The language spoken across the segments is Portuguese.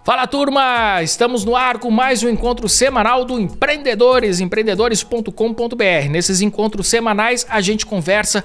Fala turma, estamos no ar com mais um encontro semanal do Empreendedores, empreendedores.com.br. Nesses encontros semanais a gente conversa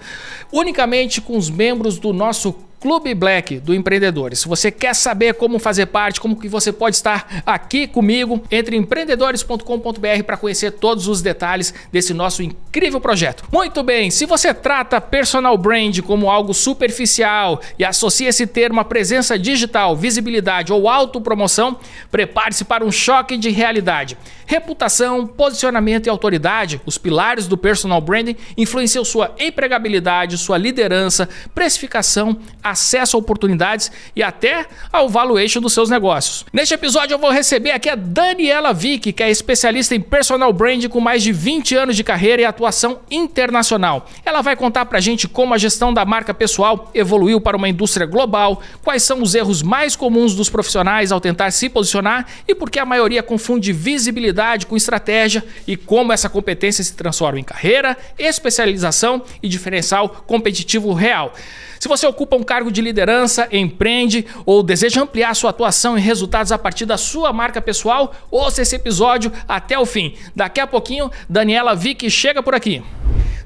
unicamente com os membros do nosso Clube Black do Empreendedores. Se você quer saber como fazer parte, como que você pode estar aqui comigo, entre em empreendedores.com.br para conhecer todos os detalhes desse nosso incrível projeto. Muito bem, se você trata personal brand como algo superficial e associa esse termo à presença digital, visibilidade ou autopromoção, prepare-se para um choque de realidade. Reputação, posicionamento e autoridade, os pilares do personal branding, influenciam sua empregabilidade, sua liderança, precificação, acesso a oportunidades e até ao valuation dos seus negócios. Neste episódio eu vou receber aqui a Daniela Vick, que é especialista em personal branding com mais de 20 anos de carreira e atuação internacional. Ela vai contar pra gente como a gestão da marca pessoal evoluiu para uma indústria global, quais são os erros mais comuns dos profissionais ao tentar se posicionar e por que a maioria confunde visibilidade com estratégia e como essa competência se transforma em carreira, especialização e diferencial competitivo real. Se você ocupa um cargo de liderança, empreende ou deseja ampliar sua atuação e resultados a partir da sua marca pessoal, ouça esse episódio até o fim. Daqui a pouquinho, Daniela Vick chega por aqui.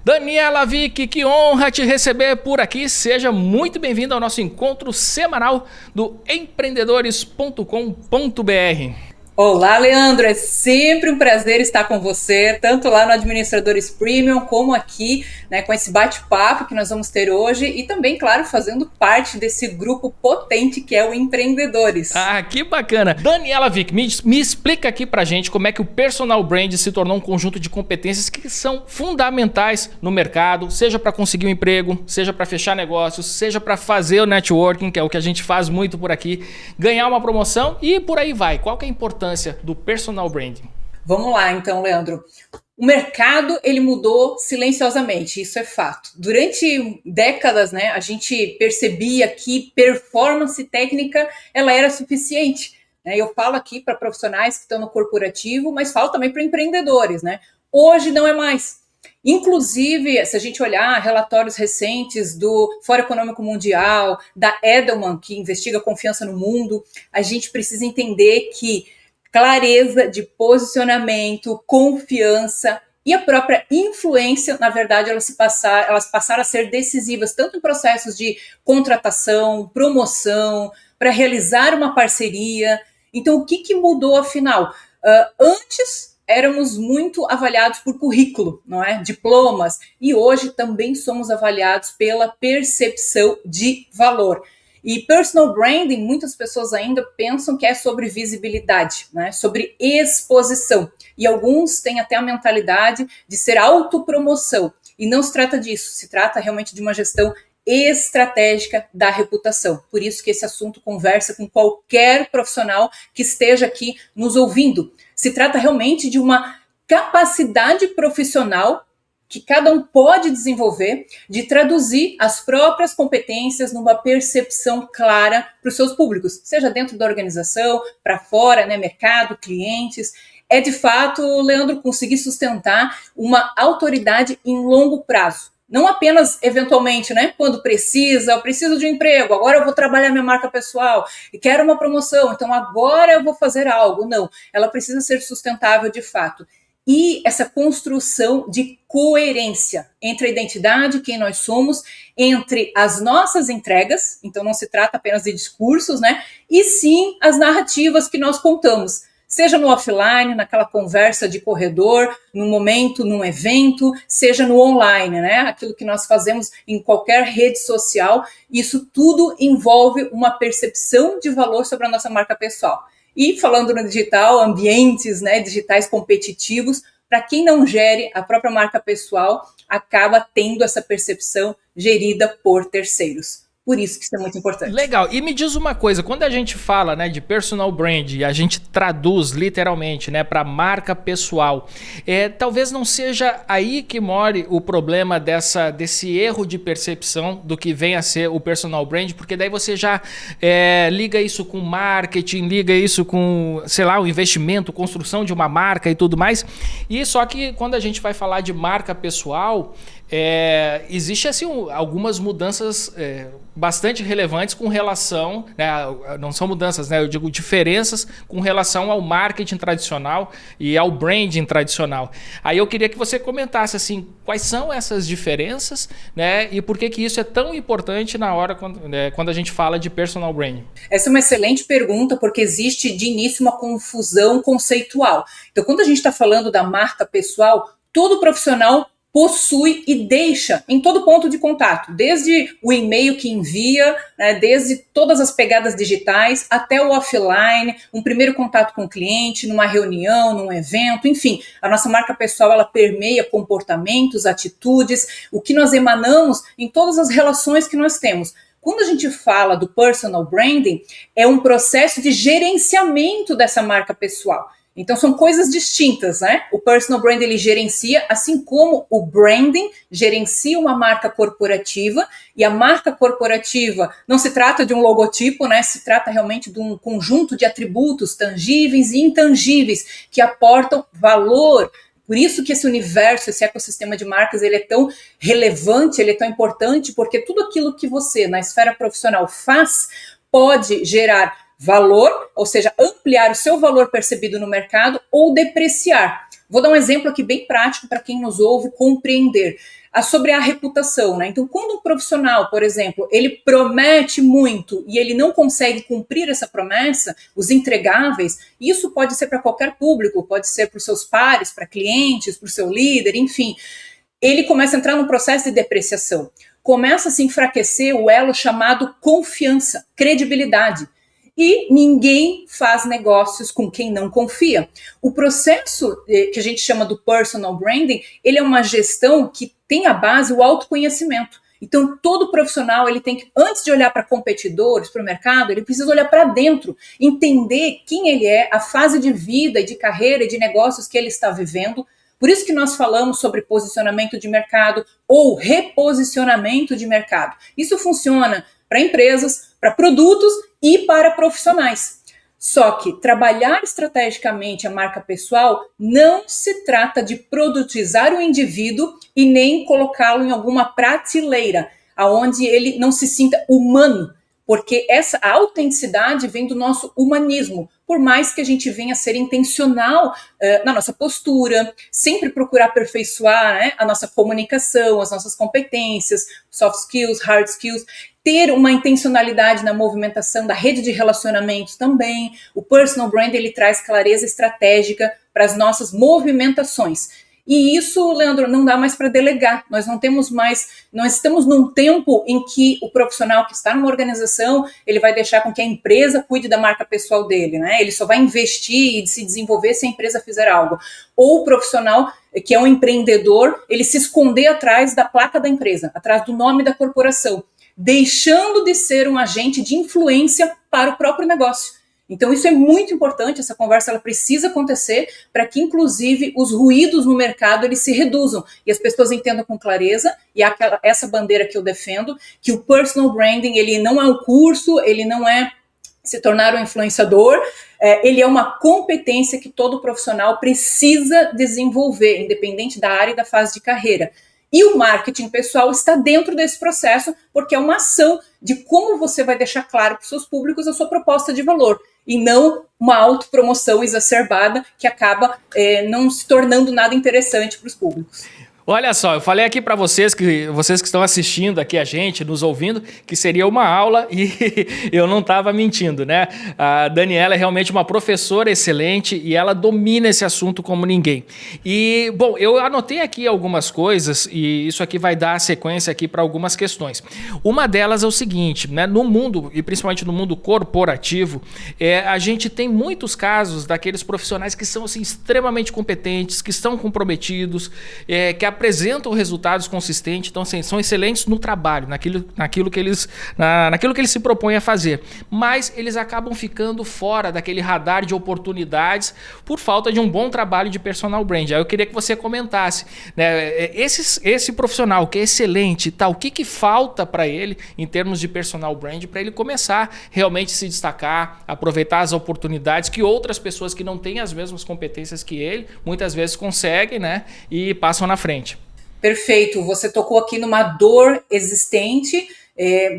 Daniela Vick, que honra te receber por aqui. Seja muito bem-vinda ao nosso encontro semanal do empreendedores.com.br. Olá, Leandro, é sempre um prazer estar com você, tanto lá no Administradores Premium, como aqui, né, com esse bate-papo que nós vamos ter hoje e também, claro, fazendo parte desse grupo potente que é o Empreendedores. Ah, que bacana! Daniela Vick, me explica aqui pra gente como é que o personal brand se tornou um conjunto de competências que são fundamentais no mercado, seja para conseguir um emprego, seja para fechar negócios, seja para fazer o networking, que é o que a gente faz muito por aqui, ganhar uma promoção e por aí vai. Qual que é a importância do personal branding? Vamos lá, então, Leandro. O mercado, ele mudou silenciosamente, isso é fato. Durante décadas, né, a gente percebia que performance técnica, ela era suficiente. Né? Eu falo aqui para profissionais que estão no corporativo, mas falo também para empreendedores. Né? Hoje não é mais. Inclusive, se a gente olhar relatórios recentes do Fórum Econômico Mundial, da Edelman, que investiga a confiança no mundo, a gente precisa entender que clareza de posicionamento, confiança e a própria influência, na verdade, elas passaram a ser decisivas, tanto em processos de contratação, promoção, para realizar uma parceria. Então, o que mudou afinal? Antes, éramos muito avaliados por currículo, não é? Diplomas, e hoje também somos avaliados pela percepção de valor. E personal branding, muitas pessoas ainda pensam que é sobre visibilidade, né? Sobre exposição. E alguns têm até a mentalidade de ser autopromoção. E não se trata disso, se trata realmente de uma gestão estratégica da reputação. Por isso que esse assunto conversa com qualquer profissional que esteja aqui nos ouvindo. Se trata realmente de uma capacidade profissional que cada um pode desenvolver, de traduzir as próprias competências numa percepção clara para os seus públicos, seja dentro da organização, para fora, né, mercado, clientes. É de fato, Leandro, conseguir sustentar uma autoridade em longo prazo. Não apenas, eventualmente, né, quando precisa, eu preciso de um emprego, agora eu vou trabalhar minha marca pessoal e quero uma promoção, então agora eu vou fazer algo. Não, ela precisa ser sustentável de fato. E essa construção de coerência entre a identidade, quem nós somos, entre as nossas entregas, então não se trata apenas de discursos, né? E sim as narrativas que nós contamos, seja no offline, naquela conversa de corredor, num momento, num evento, seja no online, né? Aquilo que nós fazemos em qualquer rede social, isso tudo envolve uma percepção de valor sobre a nossa marca pessoal. E falando no digital, ambientes, né, digitais competitivos, para quem não gere a própria marca pessoal, acaba tendo essa percepção gerida por terceiros. Por isso que isso é muito importante. Legal. E me diz uma coisa, quando a gente fala, né, de personal brand e a gente traduz literalmente, né, para marca pessoal, talvez não seja aí que more o problema desse erro de percepção do que vem a ser o personal brand, porque daí você já liga isso com marketing, liga isso com, sei lá, o investimento, construção de uma marca e tudo mais. E só que quando a gente vai falar de marca pessoal, existe assim algumas mudanças bastante relevantes com relação, né, não são mudanças, né, eu digo diferenças com relação ao marketing tradicional e ao branding tradicional. Aí eu queria que você comentasse assim, quais são essas diferenças, né, e por que isso é tão importante na hora quando a gente fala de personal branding. Essa é uma excelente pergunta, porque existe de início uma confusão conceitual. Então, quando a gente está falando da marca pessoal, todo profissional possui e deixa em todo ponto de contato, desde o e-mail que envia, né, desde todas as pegadas digitais, até o offline, um primeiro contato com o cliente, numa reunião, num evento, enfim, a nossa marca pessoal, ela permeia comportamentos, atitudes, o que nós emanamos em todas as relações que nós temos. Quando a gente fala do personal branding, é um processo de gerenciamento dessa marca pessoal. Então, são coisas distintas, né? O personal brand, ele gerencia, assim como o branding gerencia uma marca corporativa, e a marca corporativa não se trata de um logotipo, né? Se trata realmente de um conjunto de atributos tangíveis e intangíveis que aportam valor. Por isso que esse universo, esse ecossistema de marcas, ele é tão relevante, ele é tão importante, porque tudo aquilo que você, na esfera profissional, faz, pode gerar valor, ou seja, ampliar o seu valor percebido no mercado ou depreciar. Vou dar um exemplo aqui bem prático para quem nos ouve compreender. Sobre a reputação, né? Então, quando um profissional, por exemplo, ele promete muito e ele não consegue cumprir essa promessa, os entregáveis, isso pode ser para qualquer público, pode ser para os seus pares, para clientes, para o seu líder, enfim. Ele começa a entrar num processo de depreciação. Começa a se enfraquecer o elo chamado confiança, credibilidade. E ninguém faz negócios com quem não confia. O processo que a gente chama do personal branding, ele é uma gestão que tem a base o autoconhecimento. Então, todo profissional, ele tem que, antes de olhar para competidores, para o mercado, ele precisa olhar para dentro, entender quem ele é, a fase de vida e de carreira e de negócios que ele está vivendo. Por isso que nós falamos sobre posicionamento de mercado ou reposicionamento de mercado. Isso funciona para empresas, para produtos e para profissionais. Só que trabalhar estrategicamente a marca pessoal não se trata de produtizar o indivíduo e nem colocá-lo em alguma prateleira, onde ele não se sinta humano, porque a autenticidade vem do nosso humanismo, por mais que a gente venha a ser intencional na nossa postura, sempre procurar aperfeiçoar, né, a nossa comunicação, as nossas competências, soft skills, hard skills, ter uma intencionalidade na movimentação da rede de relacionamentos também. O personal brand, ele traz clareza estratégica para as nossas movimentações. E isso, Leandro, não dá mais para delegar. Nós não temos mais, nós estamos num tempo em que o profissional que está numa organização, ele vai deixar com que a empresa cuide da marca pessoal dele, né? Ele só vai investir e se desenvolver se a empresa fizer algo. Ou o profissional que é um empreendedor, ele se esconder atrás da placa da empresa, atrás do nome da corporação, deixando de ser um agente de influência para o próprio negócio. Então isso é muito importante, essa conversa ela precisa acontecer para que inclusive os ruídos no mercado eles se reduzam e as pessoas entendam com clareza, e essa bandeira que eu defendo, que o personal branding ele não é um curso, ele não é se tornar um influenciador, ele é uma competência que todo profissional precisa desenvolver, independente da área e da fase de carreira. E o marketing pessoal está dentro desse processo, porque é uma ação de como você vai deixar claro para os seus públicos a sua proposta de valor, e não uma autopromoção exacerbada que acaba não se tornando nada interessante para os públicos. Olha só, eu falei aqui para vocês que estão assistindo aqui a gente, nos ouvindo, que seria uma aula e eu não estava mentindo, né? A Daniela é realmente uma professora excelente e ela domina esse assunto como ninguém. E, bom, eu anotei aqui algumas coisas e isso aqui vai dar sequência aqui para algumas questões. Uma delas é o seguinte, né? No mundo, e principalmente no mundo corporativo, a gente tem muitos casos daqueles profissionais que são assim, extremamente competentes, que estão comprometidos, que apresentam resultados consistentes, então assim, são excelentes no trabalho, naquilo que eles se propõem a fazer, mas eles acabam ficando fora daquele radar de oportunidades por falta de um bom trabalho de personal brand. Aí eu queria que você comentasse, né, esse profissional que é excelente, tá, o que falta para ele em termos de personal brand para ele começar realmente a se destacar, aproveitar as oportunidades que outras pessoas que não têm as mesmas competências que ele muitas vezes conseguem, né, e passam na frente. Perfeito, você tocou aqui numa dor existente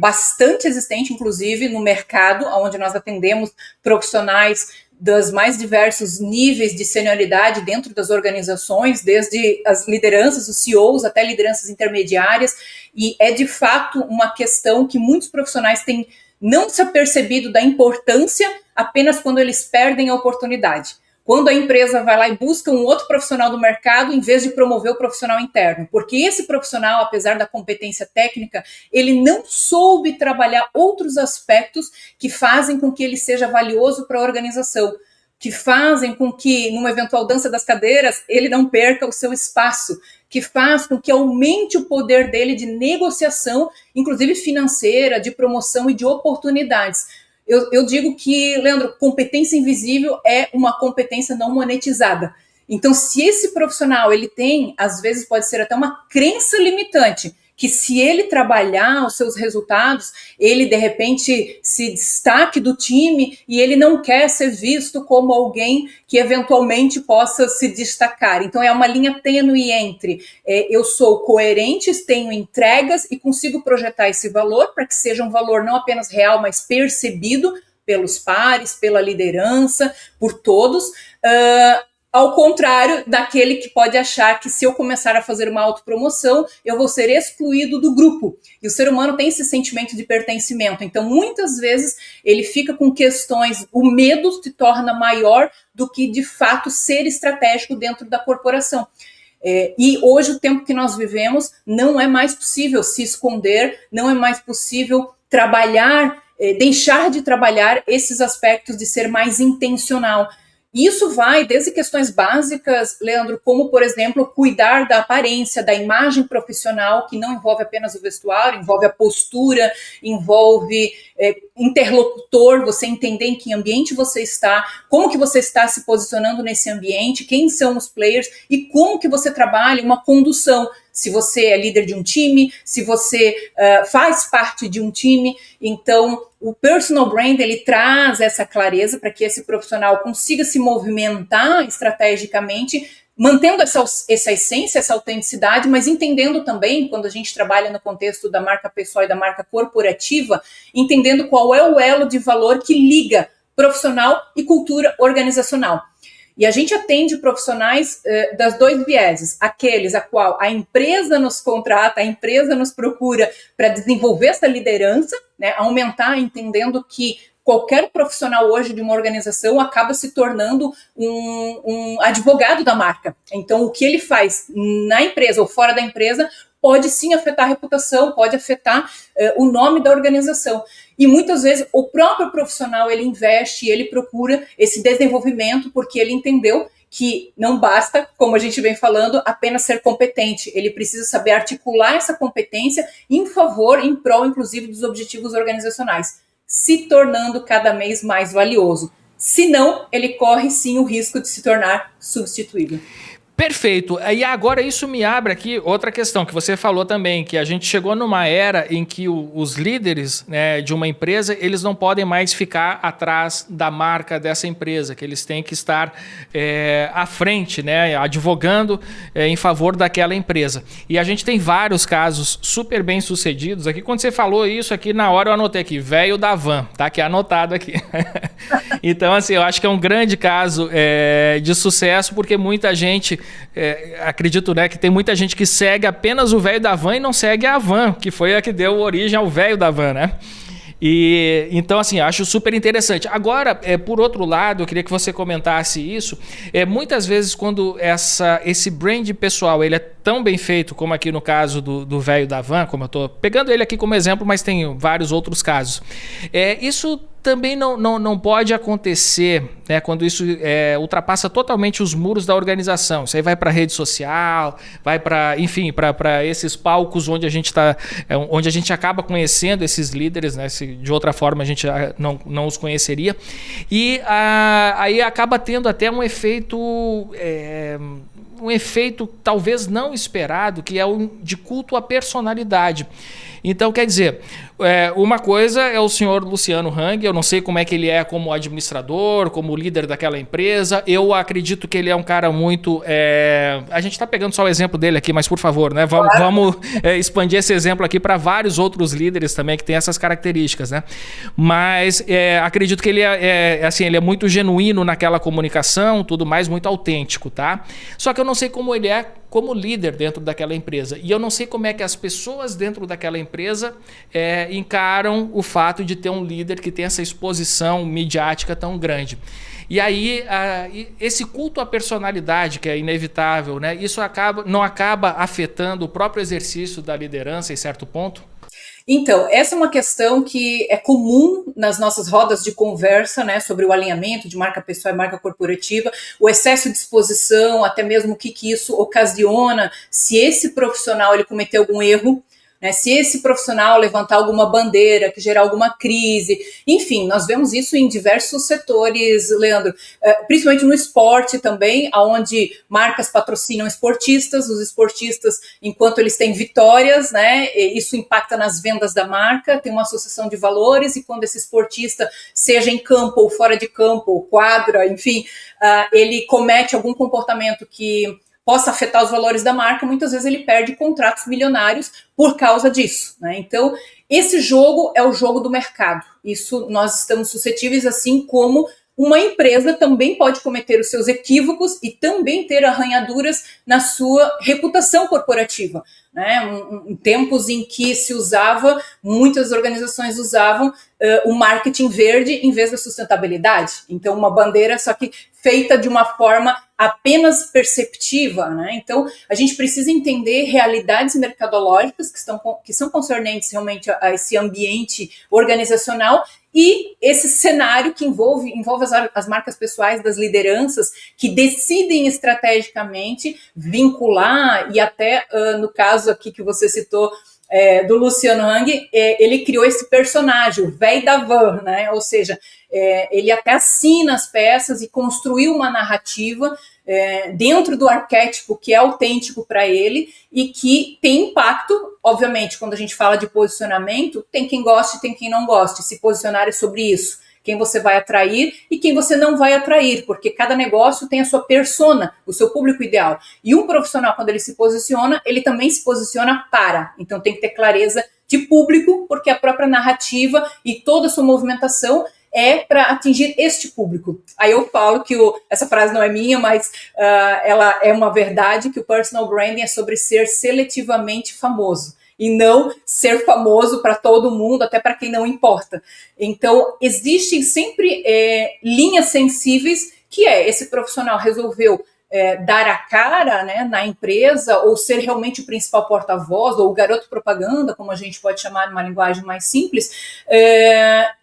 bastante existente, inclusive, no mercado, onde nós atendemos profissionais dos mais diversos níveis de senioridade dentro das organizações, desde as lideranças, os CEOs, até lideranças intermediárias, e é de fato uma questão que muitos profissionais têm não se apercebido da importância apenas quando eles perdem a oportunidade. Quando a empresa vai lá e busca um outro profissional do mercado, em vez de promover o profissional interno. Porque esse profissional, apesar da competência técnica, ele não soube trabalhar outros aspectos que fazem com que ele seja valioso para a organização, que fazem com que, numa eventual dança das cadeiras, ele não perca o seu espaço, que faz com que aumente o poder dele de negociação, inclusive financeira, de promoção e de oportunidades. Eu digo que, Leandro, competência invisível é uma competência não monetizada. Então, se esse profissional, ele tem, às vezes pode ser até uma crença limitante, que se ele trabalhar os seus resultados, ele, de repente, se destaque do time e ele não quer ser visto como alguém que, eventualmente, possa se destacar. Então, é uma linha tênue entre eu sou coerente, tenho entregas e consigo projetar esse valor para que seja um valor não apenas real, mas percebido pelos pares, pela liderança, por todos, ao contrário daquele que pode achar que se eu começar a fazer uma autopromoção, eu vou ser excluído do grupo. E o ser humano tem esse sentimento de pertencimento. Então, muitas vezes, ele fica com questões, o medo se torna maior do que, de fato, ser estratégico dentro da corporação. E hoje, o tempo que nós vivemos, não é mais possível se esconder, não é mais possível trabalhar, deixar de trabalhar esses aspectos de ser mais intencional. Isso vai desde questões básicas, Leandro, como, por exemplo, cuidar da aparência, da imagem profissional, que não envolve apenas o vestuário, envolve a postura, envolve interlocutor, você entender em que ambiente você está, como que você está se posicionando nesse ambiente, quem são os players e como que você trabalha uma condução. Se você é líder de um time, se você faz parte de um time. Então, o personal brand, ele traz essa clareza para que esse profissional consiga se movimentar estrategicamente, mantendo essa essência, essa autenticidade, mas entendendo também, quando a gente trabalha no contexto da marca pessoal e da marca corporativa, entendendo qual é o elo de valor que liga profissional e cultura organizacional. E a gente atende profissionais das dois vieses, aqueles a qual a empresa nos contrata, a empresa nos procura para desenvolver essa liderança, né, aumentar, entendendo que qualquer profissional hoje de uma organização acaba se tornando um advogado da marca. Então, o que ele faz na empresa ou fora da empresa pode sim afetar a reputação, pode afetar o nome da organização. E muitas vezes o próprio profissional, ele investe, ele procura esse desenvolvimento porque ele entendeu que não basta, como a gente vem falando, apenas ser competente. Ele precisa saber articular essa competência em favor, em prol, inclusive, dos objetivos organizacionais, se tornando cada vez mais valioso. Senão, ele corre sim o risco de se tornar substituível. Perfeito. E agora isso me abre aqui outra questão que você falou também, que a gente chegou numa era em que os líderes, né, de uma empresa, eles não podem mais ficar atrás da marca dessa empresa, que eles têm que estar à frente, né, advogando em favor daquela empresa. E a gente tem vários casos super bem sucedidos aqui. Quando você falou isso aqui, na hora eu anotei aqui, velho da van, tá aqui anotado aqui. Então, assim, eu acho que é um grande caso de sucesso, porque muita gente acredito, né, que tem muita gente que segue apenas o velho da van e não segue a van, que foi a que deu origem ao velho da van, né? E então, assim, acho super interessante. Agora, por outro lado, eu queria que você comentasse isso. Muitas vezes, quando esse brand pessoal ele é tão bem feito, como aqui no caso do velho da van, como eu estou pegando ele aqui como exemplo, mas tem vários outros casos. Isso também não pode acontecer, né, quando isso ultrapassa totalmente os muros da organização. Isso aí vai para a rede social, vai para, enfim, para esses palcos onde a gente acaba conhecendo esses líderes, né, se de outra forma a gente não os conheceria. E aí acaba tendo até um efeito um efeito talvez não esperado, que é o de culto à personalidade. Então, quer dizer, uma coisa é o senhor Luciano Hang, eu não sei como é que ele é como administrador, como líder daquela empresa, eu acredito que ele é um cara muito... a gente está pegando só o exemplo dele aqui, mas por favor, né, vamos expandir esse exemplo aqui para vários outros líderes também que têm essas características, né? Mas acredito que ele ele é muito genuíno naquela comunicação, tudo mais, muito autêntico, tá? Só que eu não sei como ele é como líder dentro daquela empresa. E eu não sei como é que as pessoas dentro daquela empresa encaram o fato de ter um líder que tem essa exposição midiática tão grande. E aí, esse culto à personalidade, que é inevitável, né? Isso não acaba afetando o próprio exercício da liderança em certo ponto? Então, essa é uma questão que é comum nas nossas rodas de conversa, né, sobre o alinhamento de marca pessoal e marca corporativa, o excesso de exposição, até mesmo o que isso ocasiona, se esse profissional ele cometeu algum erro, né, se esse profissional levantar alguma bandeira, que gerar alguma crise, enfim, nós vemos isso em diversos setores, Leandro, principalmente no esporte também, onde marcas patrocinam esportistas, os esportistas, enquanto eles têm vitórias, né, isso impacta nas vendas da marca, tem uma associação de valores, e quando esse esportista, seja em campo ou fora de campo, ou quadra, enfim, ele comete algum comportamento que possa afetar os valores da marca, muitas vezes ele perde contratos milionários por causa disso, né? Então, esse jogo é o jogo do mercado. Isso nós estamos suscetíveis, assim como uma empresa também pode cometer os seus equívocos e também ter arranhaduras na sua reputação corporativa, né? Em tempos em que se usava, muitas organizações usavam o marketing verde em vez da sustentabilidade. Então, uma bandeira, só que feita de uma forma apenas perceptiva, né? Então, a gente precisa entender realidades mercadológicas que são concernentes realmente a esse ambiente organizacional e esse cenário que envolve as marcas pessoais das lideranças que decidem estrategicamente vincular e até, no caso aqui que você citou, do Luciano Hang, ele criou esse personagem, o véi da van, né? Ou seja, ele até assina as peças e construiu uma narrativa dentro do arquétipo que é autêntico para ele e que tem impacto, obviamente, quando a gente fala de posicionamento, tem quem goste e tem quem não goste, se posicionar é sobre isso. Quem você vai atrair e quem você não vai atrair, porque cada negócio tem a sua persona, o seu público ideal. E um profissional, quando ele se posiciona, ele também se posiciona para. Então tem que ter clareza de público, porque a própria narrativa e toda a sua movimentação é para atingir este público. Aí eu falo que essa frase não é minha, mas ela é uma verdade, que o personal branding é sobre ser seletivamente famoso. E não ser famoso para todo mundo, até para quem não importa. Então, existem sempre linhas sensíveis que esse profissional resolveu dar a cara, né, na empresa, ou ser realmente o principal porta-voz, ou o garoto propaganda, como a gente pode chamar numa linguagem mais simples,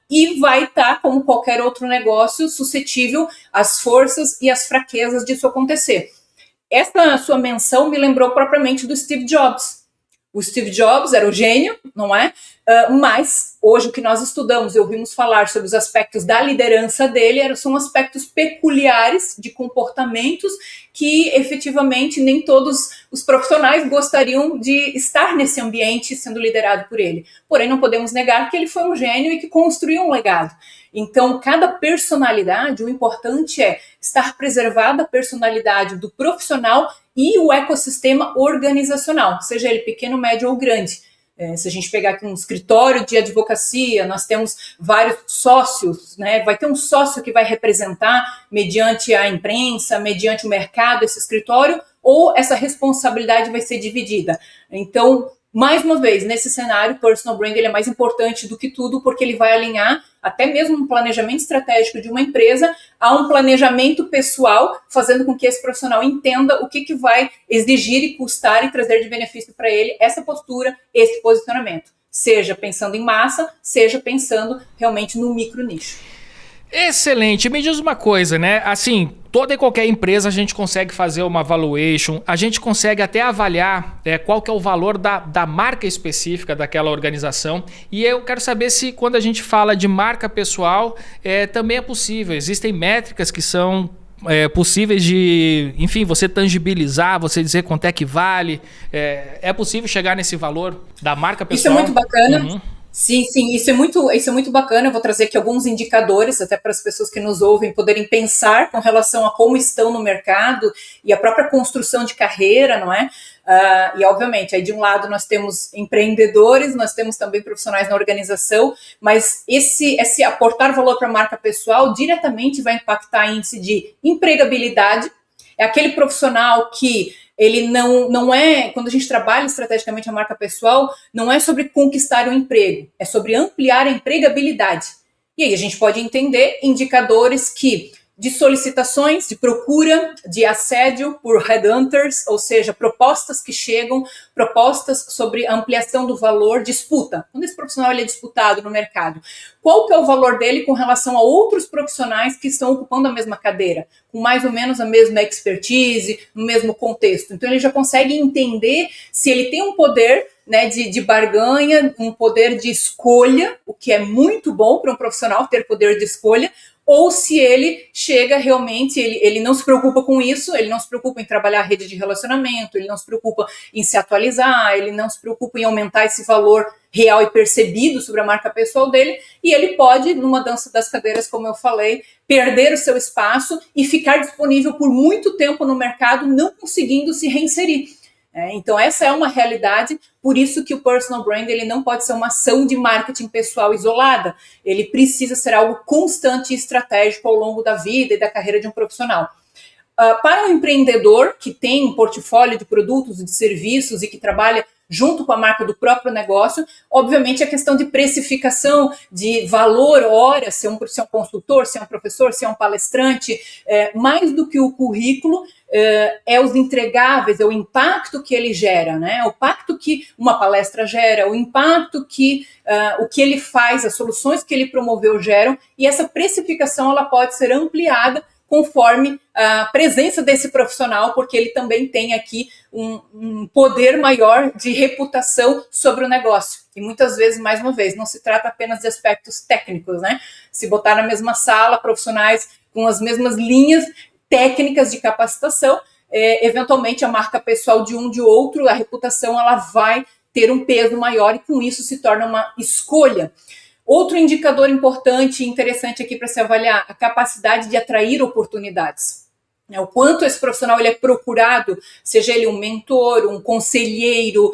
e vai estar, como qualquer outro negócio, suscetível às forças e às fraquezas disso acontecer. Essa sua menção me lembrou propriamente do Steve Jobs. O Steve Jobs era o gênio, não é? Mas hoje o que nós estudamos e ouvimos falar sobre os aspectos da liderança dele são aspectos peculiares de comportamentos que efetivamente nem todos os profissionais gostariam de estar nesse ambiente sendo liderado por ele. Porém, não podemos negar que ele foi um gênio e que construiu um legado. Então, cada personalidade, o importante é estar preservada a personalidade do profissional e o ecossistema organizacional, seja ele pequeno, médio ou grande. Se a gente pegar aqui um escritório de advocacia, nós temos vários sócios, né? Vai ter um sócio que vai representar mediante a imprensa, mediante o mercado, esse escritório, ou essa responsabilidade vai ser dividida. Então, mais uma vez, nesse cenário, o personal brand ele é mais importante do que tudo, porque ele vai alinhar até mesmo um planejamento estratégico de uma empresa a um planejamento pessoal, fazendo com que esse profissional entenda o que vai exigir e custar e trazer de benefício para ele essa postura, esse posicionamento. Seja pensando em massa, seja pensando realmente no micro nicho. Excelente. Me diz uma coisa, né? Assim, toda e qualquer empresa a gente consegue fazer uma valuation, a gente consegue até avaliar qual que é o valor da marca específica daquela organização. E eu quero saber se quando a gente fala de marca pessoal, também é possível. Existem métricas que são possíveis de, enfim, você tangibilizar, você dizer quanto é que vale? É possível chegar nesse valor da marca pessoal? Isso é muito bacana. Uhum. Sim, isso é muito bacana. Eu vou trazer aqui alguns indicadores, até para as pessoas que nos ouvem poderem pensar com relação a como estão no mercado e a própria construção de carreira, não é? E obviamente, aí de um lado nós temos empreendedores, nós temos também profissionais na organização, mas esse aportar valor para a marca pessoal diretamente vai impactar índice de empregabilidade. É aquele profissional que ele não é, quando a gente trabalha estrategicamente a marca pessoal, não é sobre conquistar um emprego, é sobre ampliar a empregabilidade. E aí a gente pode entender indicadores de solicitações, de procura, de assédio por headhunters, ou seja, propostas que chegam, propostas sobre ampliação do valor, disputa. Quando esse profissional ele é disputado no mercado, qual que é o valor dele com relação a outros profissionais que estão ocupando a mesma cadeira, com mais ou menos a mesma expertise, no mesmo contexto. Então ele já consegue entender se ele tem um poder, né, de barganha, um poder de escolha, o que é muito bom para um profissional ter poder de escolha, ou se ele chega realmente, ele não se preocupa com isso, ele não se preocupa em trabalhar a rede de relacionamento, ele não se preocupa em se atualizar, ele não se preocupa em aumentar esse valor real e percebido sobre a marca pessoal dele, e ele pode, numa dança das cadeiras, como eu falei, perder o seu espaço e ficar disponível por muito tempo no mercado, não conseguindo se reinserir. Então essa é uma realidade, por isso que o personal brand ele não pode ser uma ação de marketing pessoal isolada, ele precisa ser algo constante e estratégico ao longo da vida e da carreira de um profissional. Para um empreendedor que tem um portfólio de produtos e de serviços e que trabalha junto com a marca do próprio negócio, obviamente a questão de precificação, de valor, hora, se é um consultor, se é um professor, se é um palestrante, mais do que o currículo, é os entregáveis, é o impacto que ele gera, né? O impacto que uma palestra gera, o impacto que o que ele faz, as soluções que ele promoveu geram, e essa precificação ela pode ser ampliada conforme a presença desse profissional, porque ele também tem aqui um poder maior de reputação sobre o negócio. E muitas vezes, mais uma vez, não se trata apenas de aspectos técnicos, né? Se botar na mesma sala profissionais com as mesmas linhas técnicas de capacitação, eventualmente a marca pessoal de um de outro, a reputação ela vai ter um peso maior e com isso se torna uma escolha. Outro indicador importante e interessante aqui para se avaliar, a capacidade de atrair oportunidades. O quanto esse profissional ele é procurado, seja ele um mentor, um conselheiro,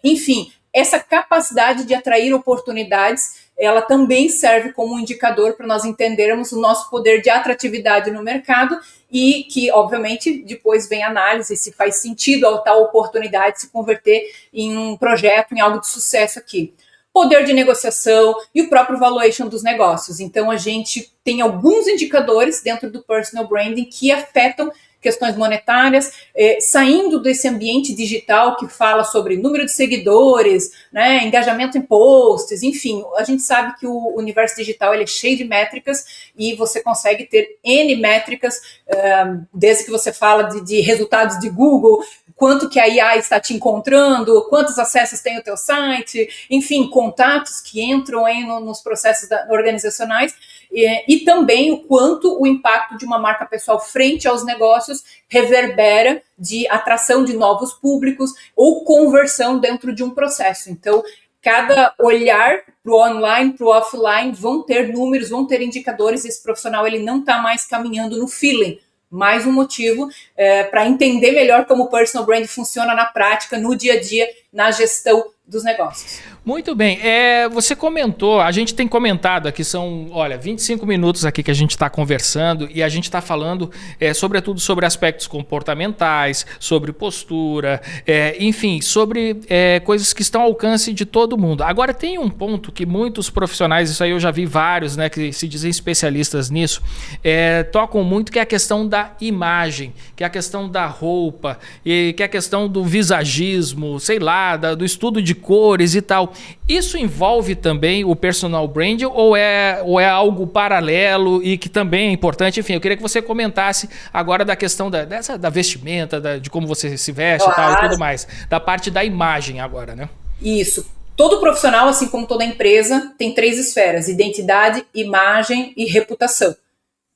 enfim, essa capacidade de atrair oportunidades, ela também serve como um indicador para nós entendermos o nosso poder de atratividade no mercado e que, obviamente, depois vem a análise se faz sentido a tal oportunidade se converter em um projeto, em algo de sucesso aqui. Poder de negociação e o próprio valuation dos negócios. Então, a gente tem alguns indicadores dentro do personal branding que afetam questões monetárias, saindo desse ambiente digital que fala sobre número de seguidores, né, engajamento em posts, enfim, a gente sabe que o universo digital ele é cheio de métricas e você consegue ter N métricas, desde que você fala de resultados de Google, quanto que a IA está te encontrando, quantos acessos tem o teu site, enfim, contatos que entram aí nos processos organizacionais, e também o quanto o impacto de uma marca pessoal frente aos negócios reverbera de atração de novos públicos ou conversão dentro de um processo. Então, cada olhar para o online, para o offline, vão ter números, vão ter indicadores, esse profissional ele não está mais caminhando no feeling. Mais um motivo para entender melhor como o personal brand funciona na prática, no dia a dia, na gestão dos negócios. Muito bem, você comentou, a gente tem comentado aqui, são, 25 minutos aqui que a gente está conversando e a gente está falando sobretudo sobre aspectos comportamentais, sobre postura, enfim, sobre coisas que estão ao alcance de todo mundo. Agora tem um ponto que muitos profissionais, isso aí eu já vi vários, né, que se dizem especialistas nisso, tocam muito, que é a questão da imagem, que é a questão da roupa, e que é a questão do visagismo, sei lá, do estudo de cores e tal. Isso envolve também o personal brand ou é algo paralelo e que também é importante? Enfim, eu queria que você comentasse agora da questão da vestimenta, de como você se veste e tal e tudo mais. Da parte da imagem agora, né? Isso. Todo profissional, assim como toda empresa, tem 3 esferas: identidade, imagem e reputação.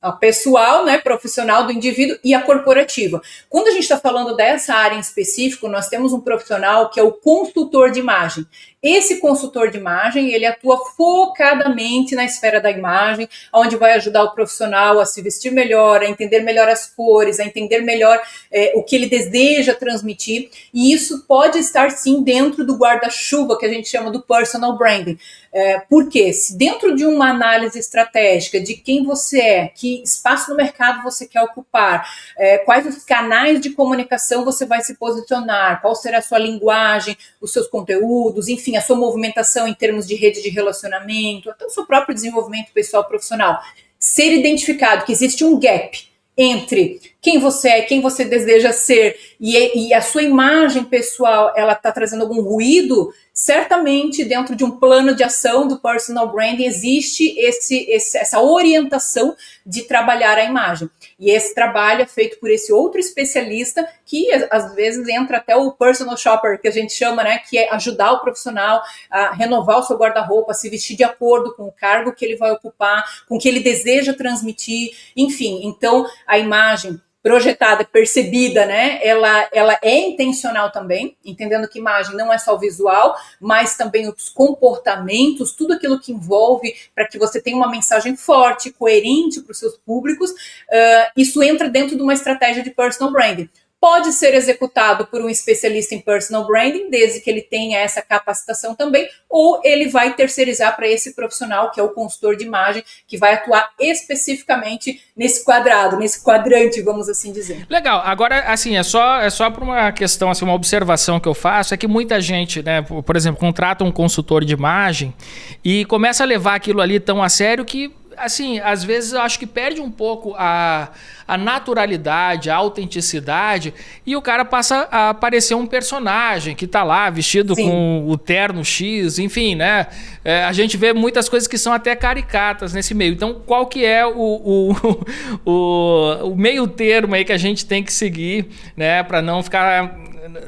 A pessoal, né, profissional do indivíduo e a corporativa. Quando a gente está falando dessa área em específico, nós temos um profissional que é o consultor de imagem. Esse consultor de imagem, ele atua focadamente na esfera da imagem, onde vai ajudar o profissional a se vestir melhor, a entender melhor as cores, a entender melhor o que ele deseja transmitir. E isso pode estar, sim, dentro do guarda-chuva, que a gente chama do personal branding. Porque se dentro de uma análise estratégica de quem você é, que espaço no mercado você quer ocupar, quais os canais de comunicação você vai se posicionar, qual será a sua linguagem, os seus conteúdos, enfim, a sua movimentação em termos de rede de relacionamento, até o seu próprio desenvolvimento pessoal profissional. Ser identificado que existe um gap entre quem você é, quem você deseja ser e a sua imagem pessoal, ela está trazendo algum ruído, certamente dentro de um plano de ação do personal branding existe essa orientação de trabalhar a imagem. E esse trabalho é feito por esse outro especialista que às vezes entra até o personal shopper, que a gente chama, né, que é ajudar o profissional a renovar o seu guarda-roupa, a se vestir de acordo com o cargo que ele vai ocupar, com o que ele deseja transmitir, enfim. Então, a imagem projetada, percebida, né? Ela é intencional também, entendendo que imagem não é só o visual, mas também os comportamentos, tudo aquilo que envolve para que você tenha uma mensagem forte, coerente para os seus públicos. Isso entra dentro de uma estratégia de personal branding. Pode ser executado por um especialista em personal branding, desde que ele tenha essa capacitação também, ou ele vai terceirizar para esse profissional, que é o consultor de imagem, que vai atuar especificamente nesse quadrado, nesse quadrante, vamos assim dizer. Legal. Agora, assim, é só por uma questão, assim, uma observação que eu faço, é que muita gente, né, por exemplo, contrata um consultor de imagem e começa a levar aquilo ali tão a sério que, assim, às vezes eu acho que perde um pouco a naturalidade, a autenticidade, e o cara passa a parecer um personagem que tá lá vestido Sim. com o terno X, enfim, né? A gente vê muitas coisas que são até caricatas nesse meio. Então, qual que é o meio termo aí que a gente tem que seguir, né? Para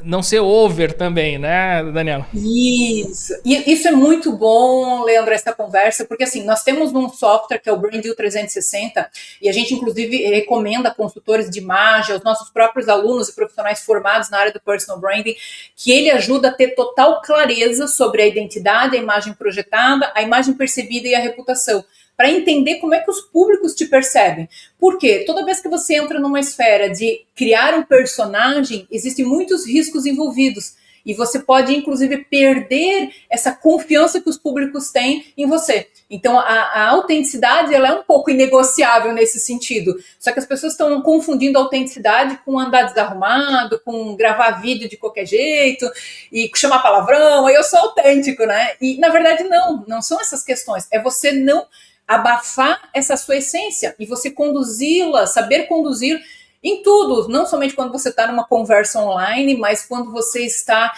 não ser over também, né, Daniela? Isso. E isso é muito bom, Leandro, essa conversa, porque assim, nós temos um software que é o Brandil 360, e a gente inclusive recomenda a consultores de imagem, aos nossos próprios alunos e profissionais formados na área do personal branding, que ele ajuda a ter total clareza sobre a identidade, a imagem projetada, a imagem percebida e a reputação, para entender como é que os públicos te percebem. Porque toda vez que você entra numa esfera de criar um personagem, existem muitos riscos envolvidos. E você pode, inclusive, perder essa confiança que os públicos têm em você. Então, a autenticidade ela é um pouco inegociável nesse sentido. Só que as pessoas estão confundindo a autenticidade com andar desarrumado, com gravar vídeo de qualquer jeito, e chamar palavrão, aí eu sou autêntico, né? E, na verdade, não são essas questões. É você não abafar essa sua essência e você conduzi-la, saber conduzir em tudo, não somente quando você está numa conversa online, mas quando você está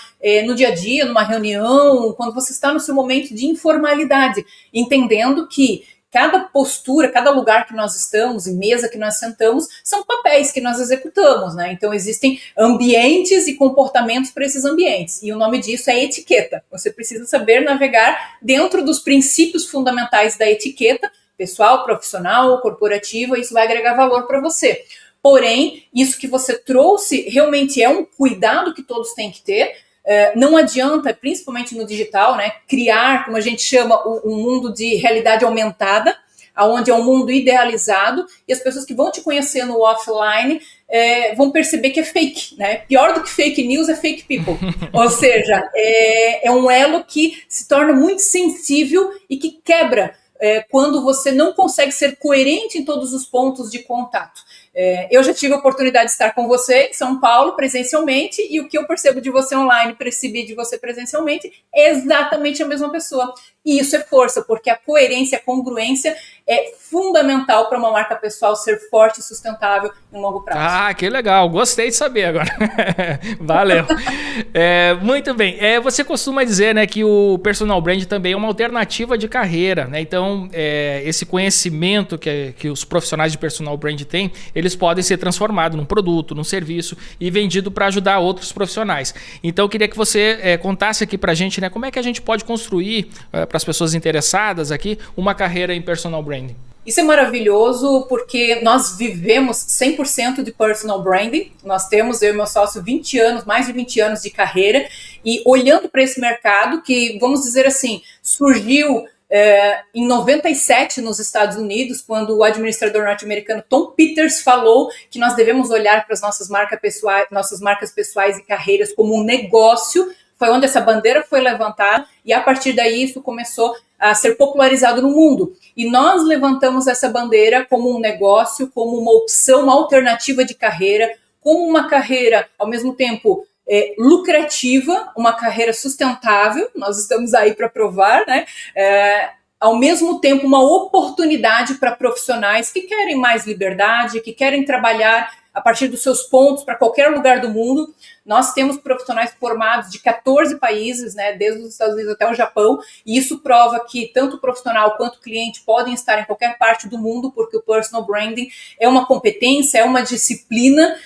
no dia a dia, numa reunião, quando você está no seu momento de informalidade, entendendo que cada postura, cada lugar que nós estamos e mesa que nós sentamos são papéis que nós executamos, né? Então existem ambientes e comportamentos para esses ambientes. E o nome disso é etiqueta. Você precisa saber navegar dentro dos princípios fundamentais da etiqueta, pessoal, profissional, corporativa, isso vai agregar valor para você. Porém, isso que você trouxe realmente é um cuidado que todos têm que ter. Não adianta, principalmente no digital, né, criar, como a gente chama, um mundo de realidade aumentada, onde é um mundo idealizado, e as pessoas que vão te conhecer no offline vão perceber que é fake, né? Pior do que fake news é fake people. Ou seja, é um elo que se torna muito sensível e que quebra quando você não consegue ser coerente em todos os pontos de contato. Eu já tive a oportunidade de estar com você em São Paulo presencialmente, e o que eu percebo de você online, percebi de você presencialmente, é exatamente a mesma pessoa. E isso é força, porque a coerência, a congruência é fundamental para uma marca pessoal ser forte e sustentável em longo prazo. Ah, que legal. Gostei de saber agora. Valeu. Muito bem. Você costuma dizer, né, que o personal brand também é uma alternativa de carreira, né? Então, esse conhecimento que os profissionais de personal brand têm, eles podem ser transformados num produto, num serviço e vendido para ajudar outros profissionais. Então, eu queria que você contasse aqui para a gente, né, como é que a gente pode construir, para as pessoas interessadas aqui, uma carreira em personal branding. Isso é maravilhoso porque nós vivemos 100% de personal branding. Nós temos, eu e meu sócio, 20 anos, mais de 20 anos de carreira, e olhando para esse mercado que, vamos dizer assim, surgiu em 97 nos Estados Unidos, quando o administrador norte-americano Tom Peters falou que nós devemos olhar para as nossas marcas pessoais e carreiras como um negócio. Foi onde essa bandeira foi levantada, e a partir daí isso começou a ser popularizado no mundo. E nós levantamos essa bandeira como um negócio, como uma opção, uma alternativa de carreira, como uma carreira, ao mesmo tempo, lucrativa, uma carreira sustentável. Nós estamos aí para provar, né? Ao mesmo tempo, uma oportunidade para profissionais que querem mais liberdade, que querem trabalhar a partir dos seus pontos para qualquer lugar do mundo. Nós temos profissionais formados de 14 países, né, desde os Estados Unidos até o Japão, e isso prova que tanto o profissional quanto o cliente podem estar em qualquer parte do mundo, porque o personal branding é uma competência, é uma disciplina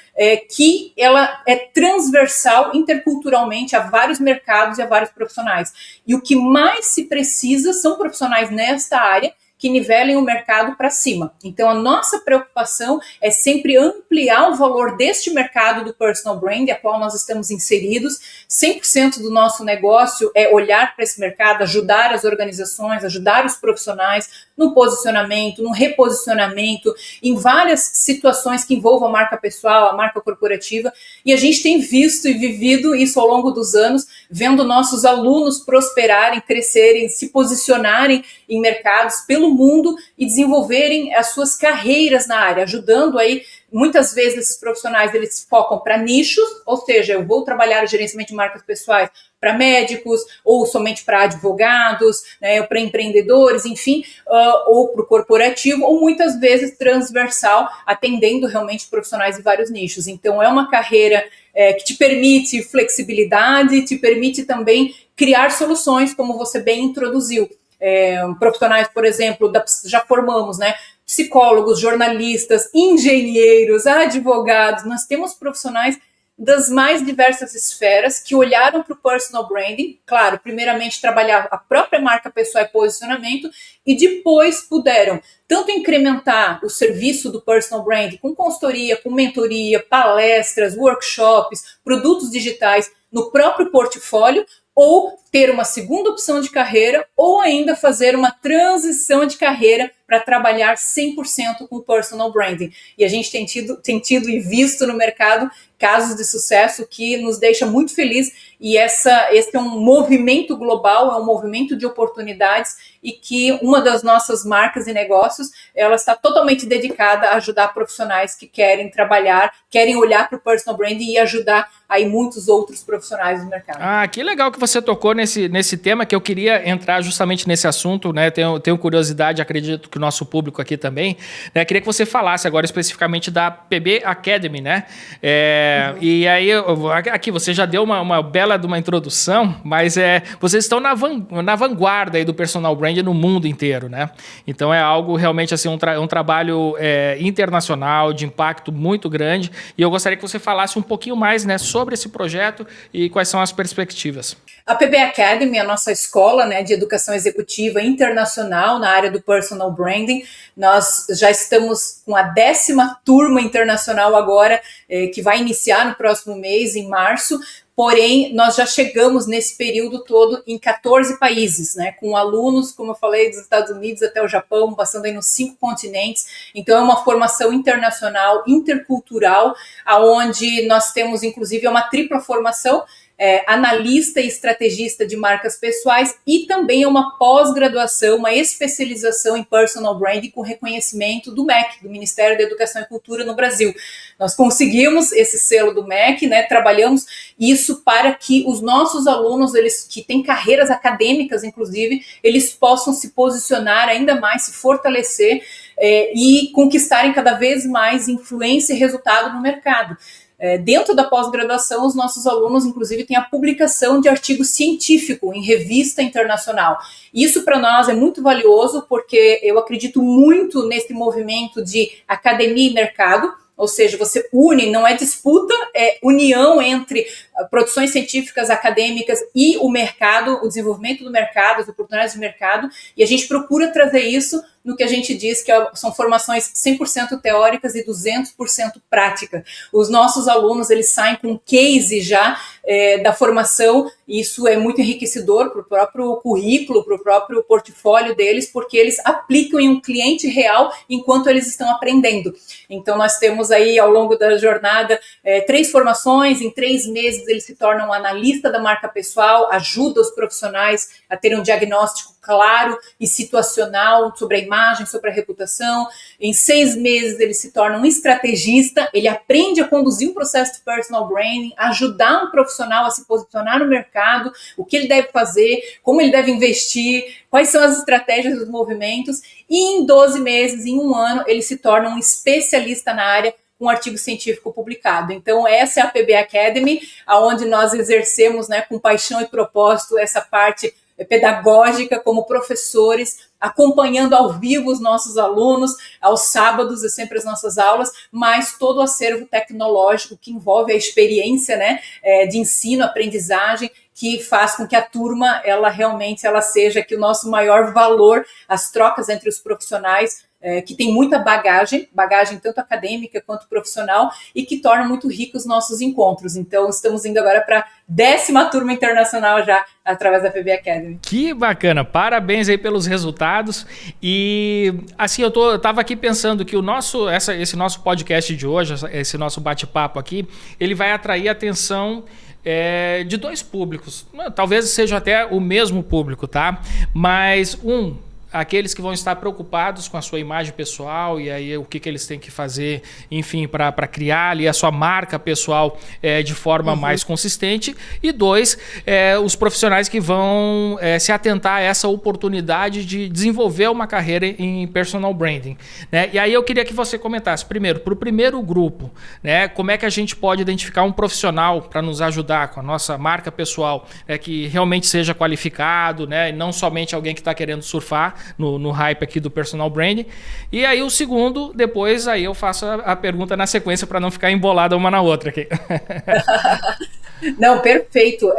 que ela é transversal interculturalmente a vários mercados e a vários profissionais. E o que mais se precisa são profissionais nesta área que nivelem o mercado para cima. Então, a nossa preocupação é sempre ampliar o valor deste mercado do personal brand, a qual nós estamos inseridos. 100% do nosso negócio é olhar para esse mercado, ajudar as organizações, ajudar os profissionais no posicionamento, no reposicionamento, em várias situações que envolvam a marca pessoal, a marca corporativa. E a gente tem visto e vivido isso ao longo dos anos, vendo nossos alunos prosperarem, crescerem, se posicionarem em mercados pelo mundo e desenvolverem as suas carreiras na área, ajudando aí, muitas vezes esses profissionais, eles focam para nichos, ou seja, eu vou trabalhar o gerenciamento de marcas pessoais para médicos, ou somente para advogados, né, ou para empreendedores, enfim, ou para o corporativo, ou muitas vezes transversal, atendendo realmente profissionais de vários nichos. Então, é uma carreira que te permite flexibilidade, te permite também criar soluções, como você bem introduziu. Profissionais, por exemplo, já formamos, né, psicólogos, jornalistas, engenheiros, advogados. Nós temos profissionais das mais diversas esferas que olharam para o personal branding, claro, primeiramente trabalhar a própria marca pessoal e posicionamento, e depois puderam tanto incrementar o serviço do personal branding com consultoria, com mentoria, palestras, workshops, produtos digitais no próprio portfólio, ou ter uma segunda opção de carreira, ou ainda fazer uma transição de carreira para trabalhar 100% com personal branding. E a gente tem tido e visto no mercado casos de sucesso que nos deixa muito feliz, e esse é um movimento global, é um movimento de oportunidades, e que uma das nossas marcas e negócios, ela está totalmente dedicada a ajudar profissionais que querem trabalhar, querem olhar para o personal branding e ajudar aí muitos outros profissionais do mercado. Ah, que legal que você tocou nesse tema, que eu queria entrar justamente nesse assunto, né? Tenho curiosidade, acredito que o nosso público aqui também, né? Queria que você falasse agora especificamente da PB Academy, né? E aí, aqui você já deu uma bela de uma introdução, mas vocês estão na vanguarda aí do personal brand no mundo inteiro, né? Então é algo realmente assim, um trabalho internacional, de impacto muito grande, e eu gostaria que você falasse um pouquinho mais, né, sobre esse projeto e quais são as perspectivas. A PB Academy é a nossa escola, né, de educação executiva internacional na área do personal branding. Nós já estamos com a 10ª turma internacional agora, que vai iniciar no próximo mês, em março. Porém, nós já chegamos nesse período todo em 14 países, né, com alunos, como eu falei, dos Estados Unidos até o Japão, passando aí nos 5 continentes. Então, é uma formação internacional, intercultural, aonde nós temos, inclusive, uma tripla formação, analista e estrategista de marcas pessoais, e também é uma pós-graduação, uma especialização em personal branding com reconhecimento do MEC, do Ministério da Educação e Cultura no Brasil. Nós conseguimos esse selo do MEC, né, trabalhamos isso para que os nossos alunos, eles que têm carreiras acadêmicas, inclusive, eles possam se posicionar ainda mais, se fortalecer e conquistarem cada vez mais influência e resultado no mercado. Dentro da pós-graduação, os nossos alunos, inclusive, têm a publicação de artigo científico em revista internacional. Isso, para nós, é muito valioso, porque eu acredito muito nesse movimento de academia e mercado, ou seja, você une, não é disputa, é união entre produções científicas, acadêmicas e o mercado, o desenvolvimento do mercado, as oportunidades de mercado, e a gente procura trazer isso no que a gente diz que são formações 100% teóricas e 200% prática. Os nossos alunos, eles saem com case já da formação, e isso é muito enriquecedor para o próprio currículo, para o próprio portfólio deles, porque eles aplicam em um cliente real enquanto eles estão aprendendo. Então, nós temos aí, ao longo da jornada, 3 formações, em 3 meses eles se tornam analista da marca pessoal, ajuda os profissionais a terem um diagnóstico claro e situacional sobre a imagem, sobre a reputação. Em 6 meses ele se torna um estrategista, ele aprende a conduzir um processo de personal branding, ajudar um profissional a se posicionar no mercado, o que ele deve fazer, como ele deve investir, quais são as estratégias dos movimentos, e em 12 meses, em 1 ano, ele se torna um especialista na área, com um artigo científico publicado. Então, essa é a PB Academy, onde nós exercemos, né, com paixão e propósito essa parte pedagógica como professores, acompanhando ao vivo os nossos alunos, aos sábados, é sempre as nossas aulas, mas todo o acervo tecnológico que envolve a experiência, né, de ensino, aprendizagem, que faz com que a turma, ela realmente seja aqui o nosso maior valor, as trocas entre os profissionais, que tem muita bagagem tanto acadêmica quanto profissional, e que torna muito ricos os nossos encontros. Então, estamos indo agora para a 10ª turma internacional já, através da PB Academy. Que bacana, parabéns aí pelos resultados. E assim, eu tava aqui pensando que esse nosso podcast de hoje, esse nosso bate-papo aqui, ele vai atrair a atenção de 2 públicos. Talvez seja até o mesmo público, tá? Mas aqueles que vão estar preocupados com a sua imagem pessoal e aí o que eles têm que fazer, enfim, para criar ali a sua marca pessoal de forma mais consistente. E 2, os profissionais que vão se atentar a essa oportunidade de desenvolver uma carreira em personal branding, né? E aí eu queria que você comentasse, primeiro, para o primeiro grupo, né, como é que a gente pode identificar um profissional para nos ajudar com a nossa marca pessoal, que realmente seja qualificado, né, e não somente alguém que está querendo surfar no hype aqui do personal branding. E aí o segundo, depois aí eu faço a pergunta na sequência para não ficar embolada uma na outra aqui. Não, perfeito.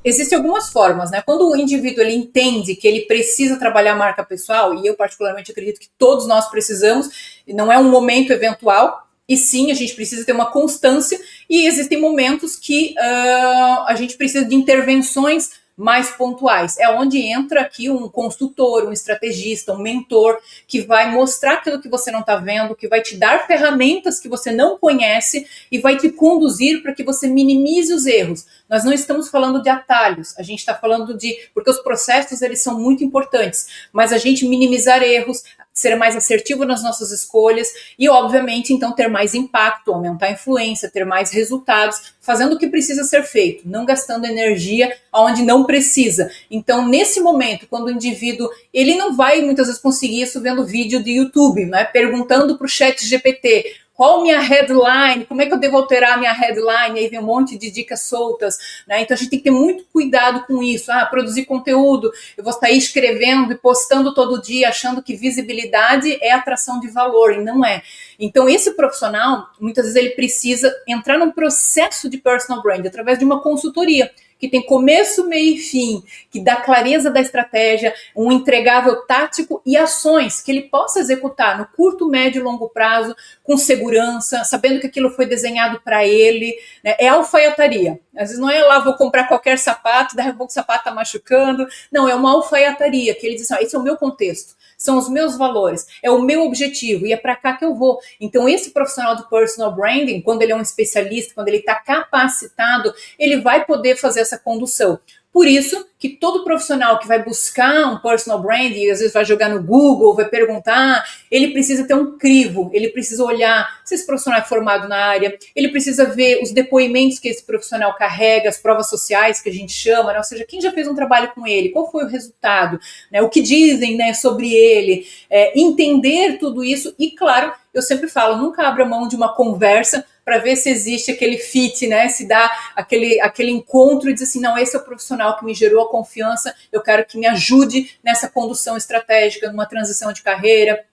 Existem algumas formas, né? Quando o indivíduo ele entende que ele precisa trabalhar a marca pessoal, e eu particularmente acredito que todos nós precisamos, e não é um momento eventual, e sim, a gente precisa ter uma constância, e existem momentos que a gente precisa de intervenções mais pontuais. É onde entra aqui um consultor, um estrategista, um mentor, que vai mostrar aquilo que você não está vendo, que vai te dar ferramentas que você não conhece e vai te conduzir para que você minimize os erros. Nós não estamos falando de atalhos, a gente está falando porque os processos eles são muito importantes, mas a gente minimizar erros, ser mais assertivo nas nossas escolhas e, obviamente, então ter mais impacto, aumentar a influência, ter mais resultados, fazendo o que precisa ser feito, não gastando energia onde não precisa. Então, nesse momento, quando o indivíduo, ele não vai muitas vezes conseguir isso vendo vídeo de YouTube, né? Perguntando para o ChatGPT, qual minha headline, como é que eu devo alterar a minha headline, aí vem um monte de dicas soltas, né? Então a gente tem que ter muito cuidado com isso, produzir conteúdo, eu vou sair escrevendo e postando todo dia, achando que visibilidade é atração de valor, e não é. Então esse profissional, muitas vezes ele precisa entrar num processo de personal brand, através de uma consultoria, que tem começo, meio e fim, que dá clareza da estratégia, um entregável tático e ações que ele possa executar no curto, médio e longo prazo, com segurança, sabendo que aquilo foi desenhado para ele, né? É alfaiataria. Às vezes não é lá, vou comprar qualquer sapato, daqui a pouco o sapato está machucando. Não, é uma alfaiataria, que ele diz assim, esse é o meu contexto, são os meus valores, é o meu objetivo e é para cá que eu vou. Então esse profissional de personal branding, quando ele é um especialista, quando ele está capacitado, ele vai poder fazer essa condução. Por isso que todo profissional que vai buscar um personal brand, e às vezes vai jogar no Google, vai perguntar, ele precisa ter um crivo, ele precisa olhar se esse profissional é formado na área, ele precisa ver os depoimentos que esse profissional carrega, as provas sociais que a gente chama, né? Ou seja, quem já fez um trabalho com ele, qual foi o resultado, né? O que dizem, né, sobre ele, entender tudo isso e, claro, eu sempre falo, nunca abra mão de uma conversa para ver se existe aquele fit, né? Se dá aquele encontro e diz assim, não, esse é o profissional que me gerou a confiança, eu quero que me ajude nessa condução estratégica, numa transição de carreira,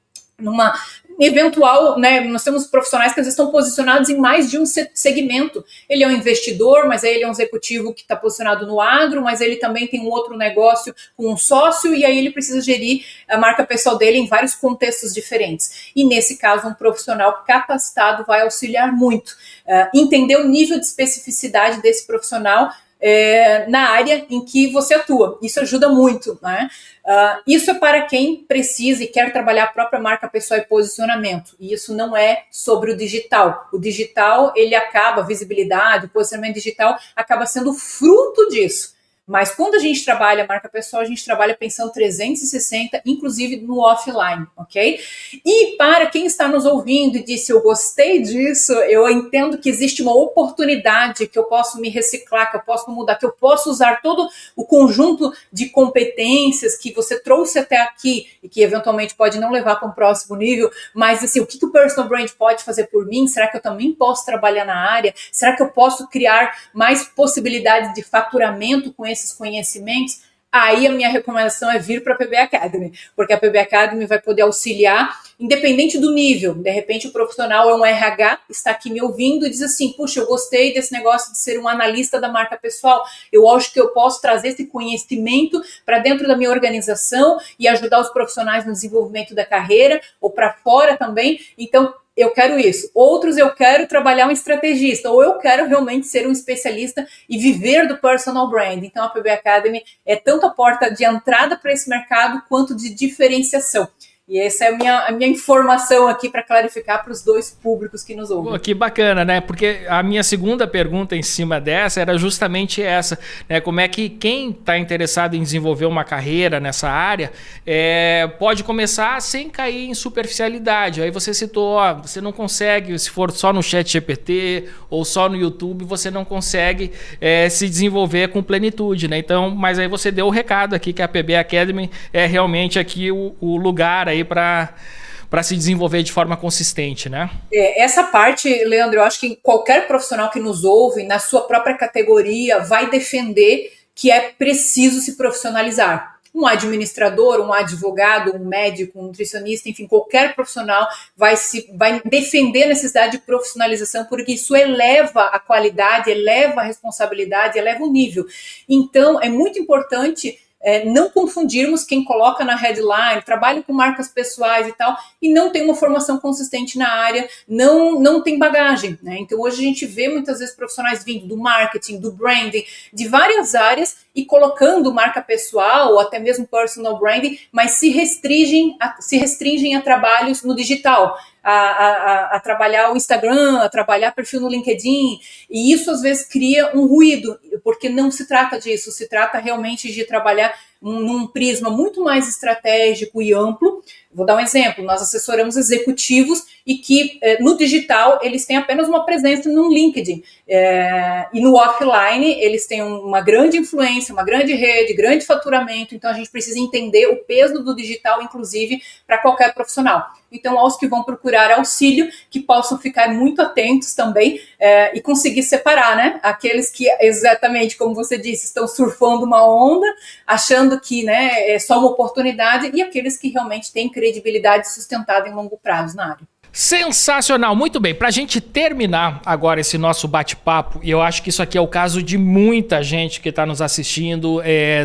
eventual, né, nós temos profissionais que às vezes estão posicionados em mais de um segmento. Ele é um investidor, mas aí ele é um executivo que está posicionado no agro, mas ele também tem um outro negócio com um sócio, e aí ele precisa gerir a marca pessoal dele em vários contextos diferentes. E nesse caso, um profissional capacitado vai auxiliar muito. Entender o nível de especificidade desse profissional na área em que você atua. Isso ajuda muito, né? Isso é para quem precisa e quer trabalhar a própria marca pessoal e posicionamento. E isso não é sobre o digital. O digital, ele acaba, a visibilidade, o posicionamento digital acaba sendo fruto disso. Mas quando a gente trabalha a marca pessoal, a gente trabalha pensando 360, inclusive no offline, ok? E para quem está nos ouvindo e disse, eu gostei disso, eu entendo que existe uma oportunidade que eu posso me reciclar, que eu posso mudar, que eu posso usar todo o conjunto de competências que você trouxe até aqui e que eventualmente pode não levar para um próximo nível, mas assim, o que o personal brand pode fazer por mim? Será que eu também posso trabalhar na área? Será que eu posso criar mais possibilidades de faturamento com esses conhecimentos? Aí a minha recomendação é vir para a PB Academy, porque a PB Academy vai poder auxiliar, independente do nível. De repente o profissional é um RH, está aqui me ouvindo e diz assim, puxa, eu gostei desse negócio de ser um analista da marca pessoal, eu acho que eu posso trazer esse conhecimento para dentro da minha organização e ajudar os profissionais no desenvolvimento da carreira, ou para fora também. Então, eu quero isso. Outros, eu quero trabalhar um estrategista, ou eu quero realmente ser um especialista e viver do personal brand. Então, a PB Academy é tanto a porta de entrada para esse mercado, quanto de diferenciação. E essa é a minha informação aqui para clarificar para os dois públicos que nos ouvem. Pô, que bacana, né? Porque a minha segunda pergunta em cima dessa era justamente essa, né? Como é que quem está interessado em desenvolver uma carreira nessa área pode começar sem cair em superficialidade. Aí você citou, você não consegue, se for só no ChatGPT ou só no YouTube, você não consegue se desenvolver com plenitude, né? Então, mas aí você deu o recado aqui que a PB Academy é realmente aqui o lugar aí para se desenvolver de forma consistente, né? Essa parte, Leandro, eu acho que qualquer profissional que nos ouve, na sua própria categoria, vai defender que é preciso se profissionalizar. Um administrador, um advogado, um médico, um nutricionista, enfim, qualquer profissional vai defender a necessidade de profissionalização, porque isso eleva a qualidade, eleva a responsabilidade, eleva o nível. Então, é muito importante não confundirmos quem coloca na headline, trabalha com marcas pessoais e tal, e não tem uma formação consistente na área, não tem bagagem, né? Então hoje a gente vê muitas vezes profissionais vindo do marketing, do branding, de várias áreas e colocando marca pessoal ou até mesmo personal branding, mas se restringem a trabalhos no digital. A trabalhar o Instagram, a trabalhar perfil no LinkedIn, e isso às vezes cria um ruído, porque não se trata disso, se trata realmente de trabalhar num prisma muito mais estratégico e amplo. Vou dar um exemplo, nós assessoramos executivos e que no digital eles têm apenas uma presença no LinkedIn, e no offline eles têm uma grande influência, uma grande rede, grande faturamento, então a gente precisa entender o peso do digital, inclusive, para qualquer profissional. Então, aos que vão procurar auxílio, que possam ficar muito atentos também e conseguir separar, né? Aqueles que, exatamente como você disse, estão surfando uma onda, achando que, né, é só uma oportunidade, e aqueles que realmente têm credibilidade sustentada em longo prazo na área. Sensacional, muito bem. Para a gente terminar agora esse nosso bate-papo, e eu acho que isso aqui é o caso de muita gente que está nos assistindo,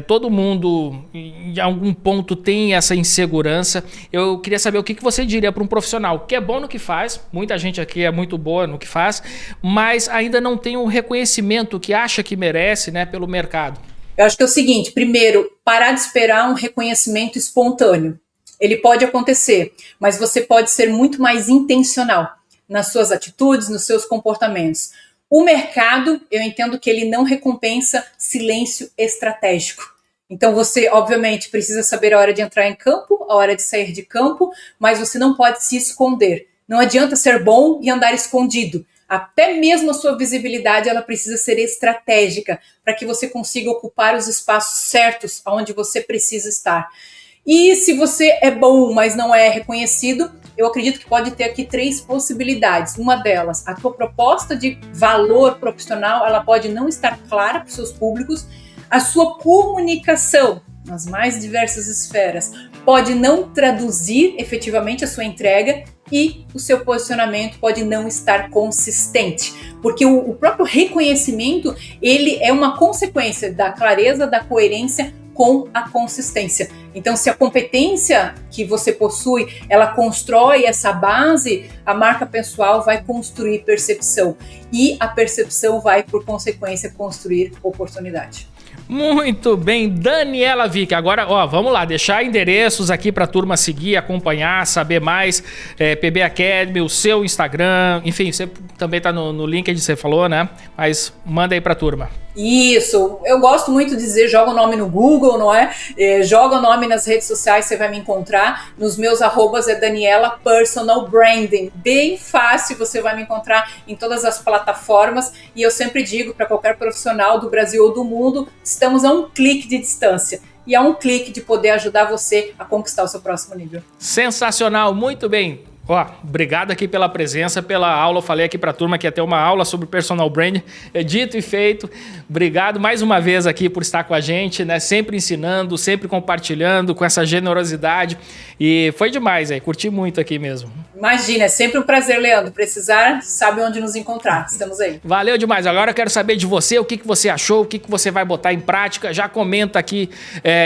todo mundo em algum ponto tem essa insegurança. Eu queria saber o que você diria para um profissional que é bom no que faz, muita gente aqui é muito boa no que faz, mas ainda não tem o reconhecimento que acha que merece, né, pelo mercado. Eu acho que é o seguinte, primeiro, parar de esperar um reconhecimento espontâneo. Ele pode acontecer, mas você pode ser muito mais intencional nas suas atitudes, nos seus comportamentos. O mercado, eu entendo que ele não recompensa silêncio estratégico. Então você, obviamente, precisa saber a hora de entrar em campo, a hora de sair de campo, mas você não pode se esconder. Não adianta ser bom e andar escondido. Até mesmo a sua visibilidade, ela precisa ser estratégica para que você consiga ocupar os espaços certos onde você precisa estar. E se você é bom, mas não é reconhecido, eu acredito que pode ter aqui 3 possibilidades. Uma delas, a tua proposta de valor profissional, ela pode não estar clara para os seus públicos. A sua comunicação, nas mais diversas esferas, pode não traduzir efetivamente a sua entrega. e o seu posicionamento pode não estar consistente, porque o próprio reconhecimento, ele é uma consequência da clareza, da coerência com a consistência. Então, se a competência que você possui, ela constrói essa base, a marca pessoal vai construir percepção e a percepção vai, por consequência, construir oportunidade. Muito bem, Daniela Vick. Agora, vamos lá, deixar endereços aqui para a turma seguir, acompanhar, saber mais. PB Academy, o seu Instagram, enfim, você também está no link que você falou, né? Mas manda aí para a turma. Isso, eu gosto muito de dizer, joga o nome no Google, não é? Joga o nome nas redes sociais, você vai me encontrar. Nos meus arrobas é Daniela Personal Branding. Bem fácil, você vai me encontrar em todas as plataformas. E eu sempre digo para qualquer profissional do Brasil ou do mundo, estamos a um clique de distância. E a um clique de poder ajudar você a conquistar o seu próximo nível. Sensacional, muito bem. Obrigado aqui pela presença, pela aula. Eu falei aqui para a turma que ia ter uma aula sobre personal branding. É dito e feito. Obrigado mais uma vez aqui por estar com a gente, né? Sempre ensinando, sempre compartilhando com essa generosidade. E foi demais, curti muito aqui mesmo. Imagina, é sempre um prazer, Leandro. Precisar, sabe onde nos encontrar. Estamos aí. Valeu demais. Agora eu quero saber de você, o que você achou, o que você vai botar em prática. Já comenta aqui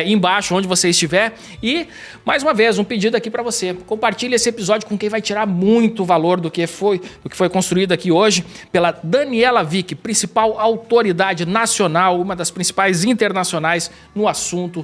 embaixo, onde você estiver. E, mais uma vez, um pedido aqui para você. Compartilhe esse episódio com quem vai tirar muito valor do que foi construído aqui hoje pela Daniela Vick, principal autoridade nacional, uma das principais internacionais no assunto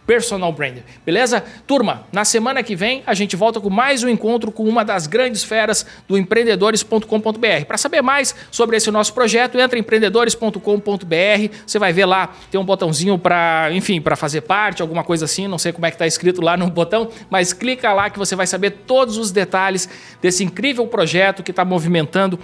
personal branding. Beleza? Turma, na semana que vem a gente volta com mais um encontro com uma das grandes feras do empreendedores.com.br. Para saber mais sobre esse nosso projeto, entra em empreendedores.com.br, você vai ver lá, tem um botãozinho para fazer parte, alguma coisa assim, não sei como é que está escrito lá no botão, mas clica lá que você vai saber todos os detalhes desse incrível projeto que está movimentando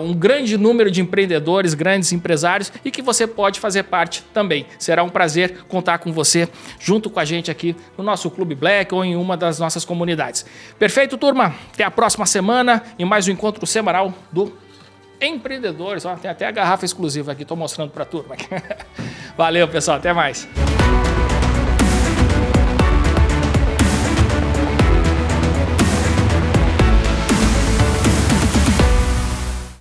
um grande número de empreendedores, grandes empresários e que você pode fazer parte também. Será um prazer contar com você junto com a gente aqui no nosso Clube Black ou em uma das nossas comunidades. Perfeito, turma? Até a próxima semana em mais um encontro semanal do Empreendedores. Tem até a garrafa exclusiva aqui, estou mostrando para a turma. Valeu, pessoal. Até mais.